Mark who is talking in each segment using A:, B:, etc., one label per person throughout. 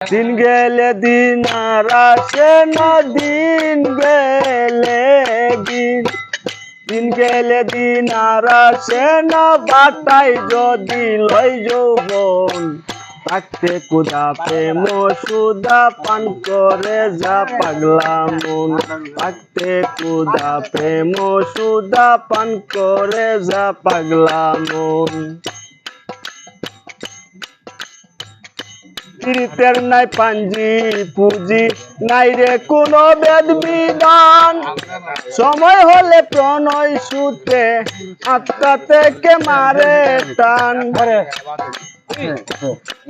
A: দিন গেলে দিন আর আসে না, দিন গেলে দিন, দিন গেলে দিন আর আসে না, বাটাই যদি লই যৌবন, থাকতে কুদা প্রেম সুদা পান করে যা পাগলা মন, থাকতে কুদা প্রেম সুদা পান করে যা পাগলা মন। প্রীতের নাই পাঞ্জি পুঁজি, নাই রে কোনো বেদ বিধান, সময় হলে প্রণয় সুতে আত্মা থেকে মারে টান।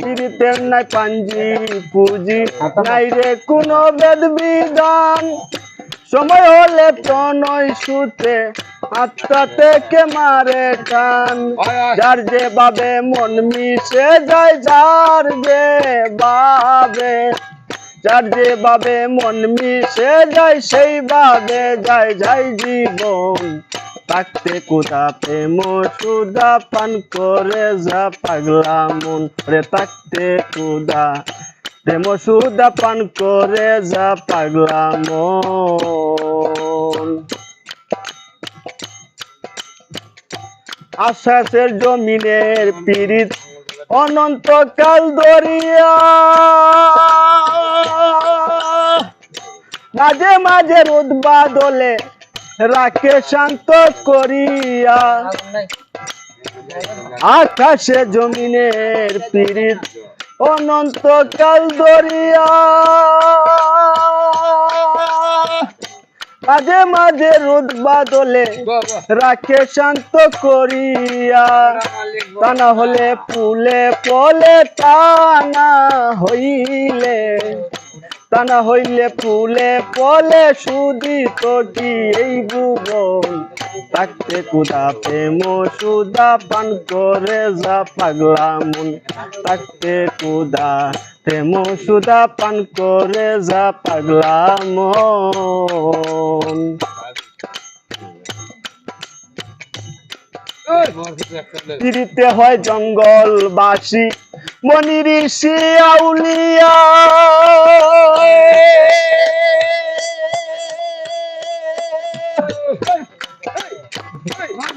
A: প্রীতের নাই পাঞ্জি পুঁজি, নাই রে কোনো বেদ বিধান, সময় হলে প্রণয় সুতে আত্মা থেকে মারে টান। যার যে ভাবে মন মিশে যায়, যার যে ভাবে, যার যে ভাবে মন মিশে যায়, সেই ভাবে যায় যায় জীবন, থাকতে কুদা প্রেম সুদা পান করে যা পাগলা মন রে, থাকতে কুদা প্রেম সুদা পান করে যা পাগলা মন। আশ্বাসের জমিনের পীড়িত অনন্তকাল দরিয়া, মাঝে মাঝে রোদ বাদলে রাখে শান্ত করিয়া। আকাশে জমিনের পীড়িত অনন্তকাল দরিয়া, মাঝে মাঝে রোদ বাদলে রাখে শান্ত করিয়া। তা না হলে ফুলে ফলে, তা না হইলে, তা না হইলে ফুলে ফলে শুধিত কি এই ভুবন, থাকতে কুদা প্রেম সুদা পান করে যা পাগলা মন, থাকতে কুদা প্রেম সুদা পান করে যা পাগলা মন। পিরিতে হয় জঙ্গলবাসী মনি ঋষি আউলিয়া,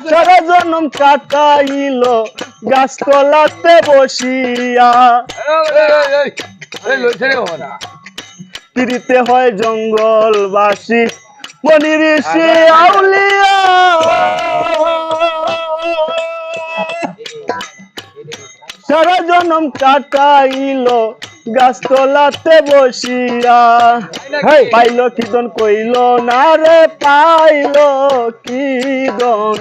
A: সারা জনম কাটাইল গাছতলাতে বসিয়া। পিরিতে হয় জঙ্গলবাসী মনি ঋষি আউলিয়া, সারা জনম কাটাইল গাছতলাতে বসিয়া। পাইল কি দন কইল না রে, পাইল কি দন,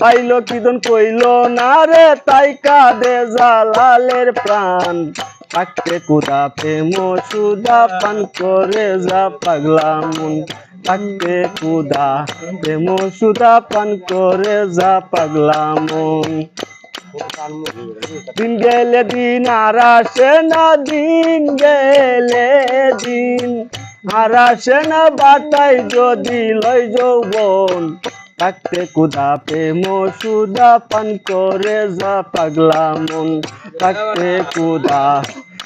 A: পাইল কি দন কইল না রে, তাই কাঁদে জালালের প্রাণ, থাকতে কুদা প্রেম সুদা পান করে যা পাগলা মন, থাকতে কুদা প্রেম সুদা পান করে যা পাগলা মন। দিন গেলে দিন আর আসে না, দিন গেলে দিন আর আসে না, বাটাই যদি লই যৌবন, থাকতে কুদা প্রেম সুদা পান করে যা পাগলা মন, থাকতে কুদা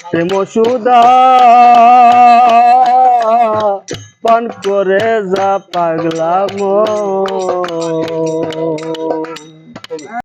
A: প্রেম সুদা পান করে যা পাগলা মন।